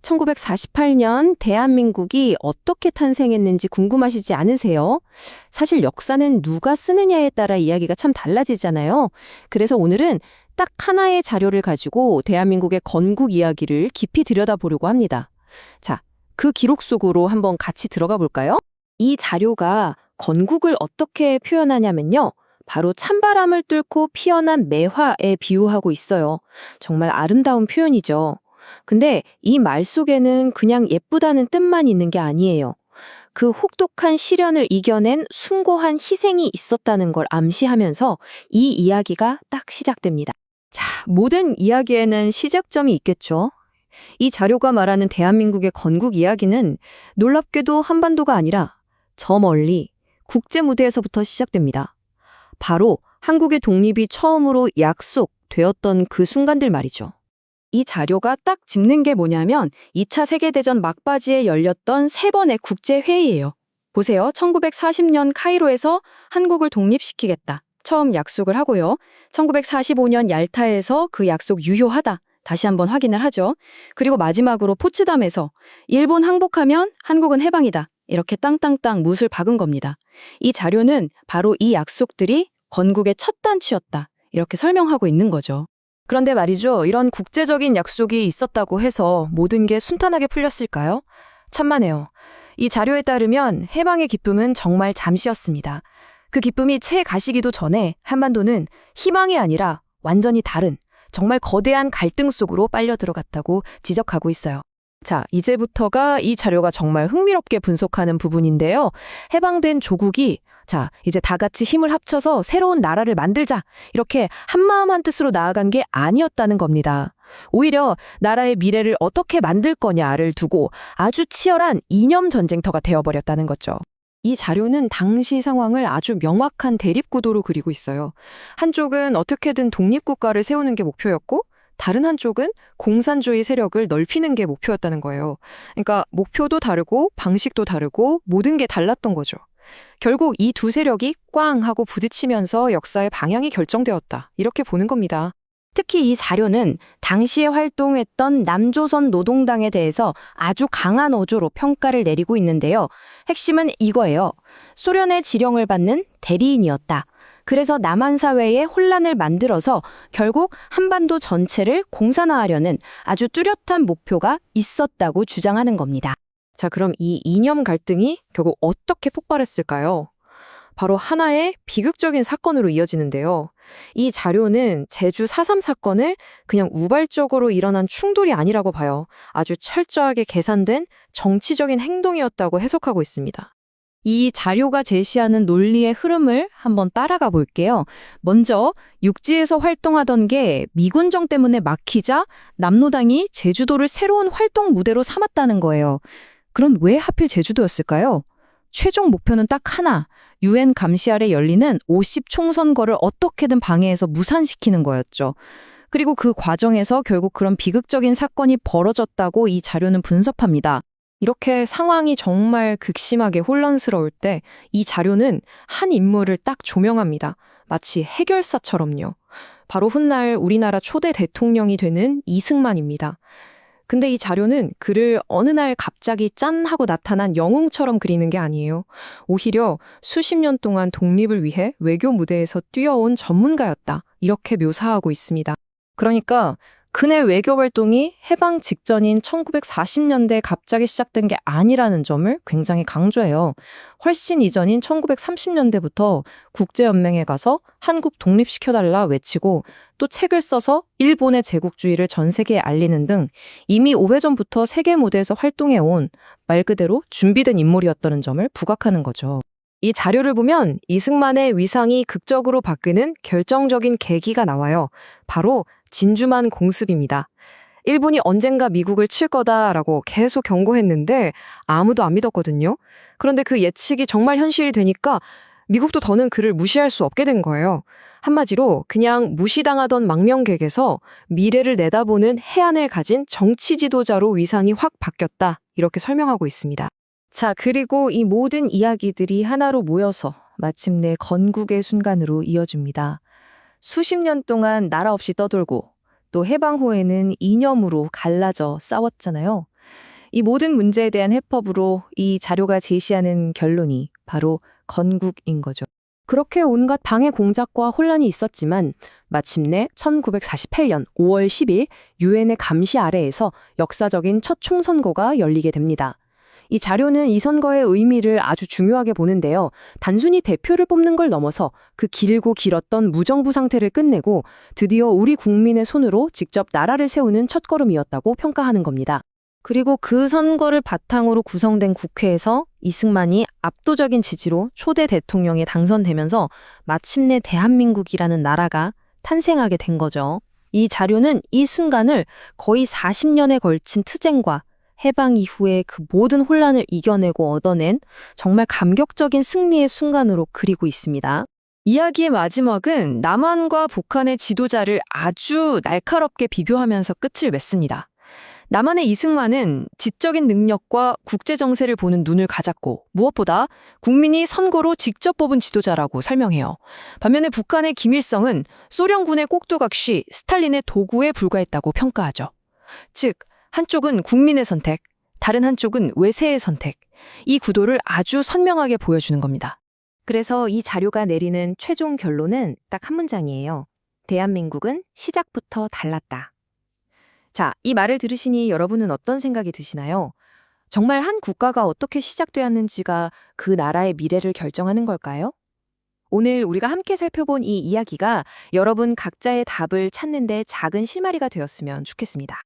1948년 대한민국이 어떻게 탄생했는지 궁금하시지 않으세요? 사실 역사는 누가 쓰느냐에 따라 이야기가 참 달라지잖아요. 그래서 오늘은 딱 하나의 자료를 가지고 대한민국의 건국 이야기를 깊이 들여다보려고 합니다. 자, 그 기록 속으로 한번 같이 들어가 볼까요? 이 자료가 건국을 어떻게 표현하냐면요. 바로 찬바람을 뚫고 피어난 매화에 비유하고 있어요. 정말 아름다운 표현이죠. 근데 이 말 속에는 그냥 예쁘다는 뜻만 있는 게 아니에요. 그 혹독한 시련을 이겨낸 숭고한 희생이 있었다는 걸 암시하면서 이 이야기가 딱 시작됩니다. 자, 모든 이야기에는 시작점이 있겠죠. 이 자료가 말하는 대한민국의 건국 이야기는 놀랍게도 한반도가 아니라 저 멀리 국제 무대에서부터 시작됩니다. 바로 한국의 독립이 처음으로 약속되었던 그 순간들 말이죠. 이 자료가 딱 짚는 게 뭐냐면 2차 세계대전 막바지에 열렸던 3번의 국제회의예요. 보세요. 1940년 카이로에서 한국을 독립시키겠다. 처음 약속을 하고요. 1945년 얄타에서 그 약속 유효하다. 다시 한번 확인을 하죠. 그리고 마지막으로 포츠담에서 일본 항복하면 한국은 해방이다. 이렇게 땅땅땅 못을 박은 겁니다. 이 자료는 바로 이 약속들이 건국의 첫 단추였다. 이렇게 설명하고 있는 거죠. 그런데 말이죠. 이런 국제적인 약속이 있었다고 해서 모든 게 순탄하게 풀렸을까요? 천만에요. 이 자료에 따르면 해방의 기쁨은 정말 잠시였습니다. 그 기쁨이 채 가시기도 전에 한반도는 희망이 아니라 완전히 다른 정말 거대한 갈등 속으로 빨려 들어갔다고 지적하고 있어요. 자, 이제부터가 이 자료가 정말 흥미롭게 분석하는 부분인데요. 해방된 조국이 이제 다 같이 힘을 합쳐서 새로운 나라를 만들자. 이렇게 한마음 한뜻으로 나아간 게 아니었다는 겁니다. 오히려 나라의 미래를 어떻게 만들 거냐를 두고 아주 치열한 이념 전쟁터가 되어버렸다는 거죠. 이 자료는 당시 상황을 아주 명확한 대립구도로 그리고 있어요. 한쪽은 어떻게든 독립국가를 세우는 게 목표였고 다른 한쪽은 공산주의 세력을 넓히는 게 목표였다는 거예요. 그러니까 목표도 다르고 방식도 다르고 모든 게 달랐던 거죠. 결국 이 두 세력이 꽝 하고 부딪히면서 역사의 방향이 결정되었다. 이렇게 보는 겁니다. 특히 이 자료는 당시에 활동했던 남조선 노동당에 대해서 아주 강한 어조로 평가를 내리고 있는데요. 핵심은 이거예요. 소련의 지령을 받는 대리인이었다. 그래서 남한 사회에 혼란을 만들어서 결국 한반도 전체를 공산화하려는 아주 뚜렷한 목표가 있었다고 주장하는 겁니다. 자, 그럼 이 이념 갈등이 결국 어떻게 폭발했을까요? 바로 하나의 비극적인 사건으로 이어지는데요. 이 자료는 제주 4.3 사건을 그냥 우발적으로 일어난 충돌이 아니라고 봐요. 아주 철저하게 계산된 정치적인 행동이었다고 해석하고 있습니다. 이 자료가 제시하는 논리의 흐름을 한번 따라가 볼게요. 먼저 육지에서 활동하던 게 미군정 때문에 막히자 남로당이 제주도를 새로운 활동 무대로 삼았다는 거예요. 그럼 왜 하필 제주도였을까요? 최종 목표는 딱 하나, UN 감시 아래 열리는 50 총선거를 어떻게든 방해해서 무산시키는 거였죠. 그리고 그 과정에서 결국 그런 비극적인 사건이 벌어졌다고 이 자료는 분석합니다. 이렇게 상황이 정말 극심하게 혼란스러울 때 이 자료는 한 인물을 딱 조명합니다. 마치 해결사처럼요. 바로 훗날 우리나라 초대 대통령이 되는 이승만입니다. 근데 이 자료는 그를 어느 날 갑자기 짠 하고 나타난 영웅처럼 그리는 게 아니에요. 오히려 수십 년 동안 독립을 위해 외교 무대에서 뛰어온 전문가였다. 이렇게 묘사하고 있습니다. 그러니까 그의 외교 활동이 해방 직전인 1940년대에 갑자기 시작된 게 아니라는 점을 굉장히 강조해요. 훨씬 이전인 1930년대부터 국제연맹에 가서 한국 독립시켜달라 외치고 또 책을 써서 일본의 제국주의를 전 세계에 알리는 등 이미 오래전부터 세계 무대에서 활동해온 말 그대로 준비된 인물이었다는 점을 부각하는 거죠. 이 자료를 보면 이승만의 위상이 극적으로 바뀌는 결정적인 계기가 나와요. 바로 진주만 공습입니다. 일본이 언젠가 미국을 칠 거다라고 계속 경고했는데 아무도 안 믿었거든요. 그런데 그 예측이 정말 현실이 되니까 미국도 더는 그를 무시할 수 없게 된 거예요. 한마디로 그냥 무시당하던 망명객에서 미래를 내다보는 해안을 가진 정치 지도자로 위상이 확 바뀌었다. 이렇게 설명하고 있습니다. 자, 그리고 이 모든 이야기들이 하나로 모여서 마침내 건국의 순간으로 이어집니다. 수십 년 동안 나라 없이 떠돌고 또 해방 후에는 이념으로 갈라져 싸웠잖아요. 이 모든 문제에 대한 해법으로 이 자료가 제시하는 결론이 바로 건국인 거죠. 그렇게 온갖 방해 공작과 혼란이 있었지만 마침내 1948년 5월 10일 유엔의 감시 아래에서 역사적인 첫 총선거가 열리게 됩니다. 이 자료는 이 선거의 의미를 아주 중요하게 보는데요. 단순히 대표를 뽑는 걸 넘어서 그 길고 길었던 무정부 상태를 끝내고 드디어 우리 국민의 손으로 직접 나라를 세우는 첫걸음이었다고 평가하는 겁니다. 그리고 그 선거를 바탕으로 구성된 국회에서 이승만이 압도적인 지지로 초대 대통령에 당선되면서 마침내 대한민국이라는 나라가 탄생하게 된 거죠. 이 자료는 이 순간을 거의 40년에 걸친 투쟁과 해방 이후에 그 모든 혼란을 이겨내고 얻어낸 정말 감격적인 승리의 순간으로 그리고 있습니다. 이야기의 마지막은 남한과 북한의 지도자를 아주 날카롭게 비교하면서 끝을 맺습니다. 남한의 이승만은 지적인 능력과 국제 정세를 보는 눈을 가졌고 무엇보다 국민이 선거로 직접 뽑은 지도자라고 설명해요. 반면에 북한의 김일성은 소련군의 꼭두각시 스탈린의 도구에 불과했다고 평가하죠. 즉, 한쪽은 국민의 선택, 다른 한쪽은 외세의 선택. 이 구도를 아주 선명하게 보여주는 겁니다. 그래서 이 자료가 내리는 최종 결론은 딱 한 문장이에요. 대한민국은 시작부터 달랐다. 자, 이 말을 들으시니 여러분은 어떤 생각이 드시나요? 정말 한 국가가 어떻게 시작되었는지가 그 나라의 미래를 결정하는 걸까요? 오늘 우리가 함께 살펴본 이 이야기가 여러분 각자의 답을 찾는 데 작은 실마리가 되었으면 좋겠습니다.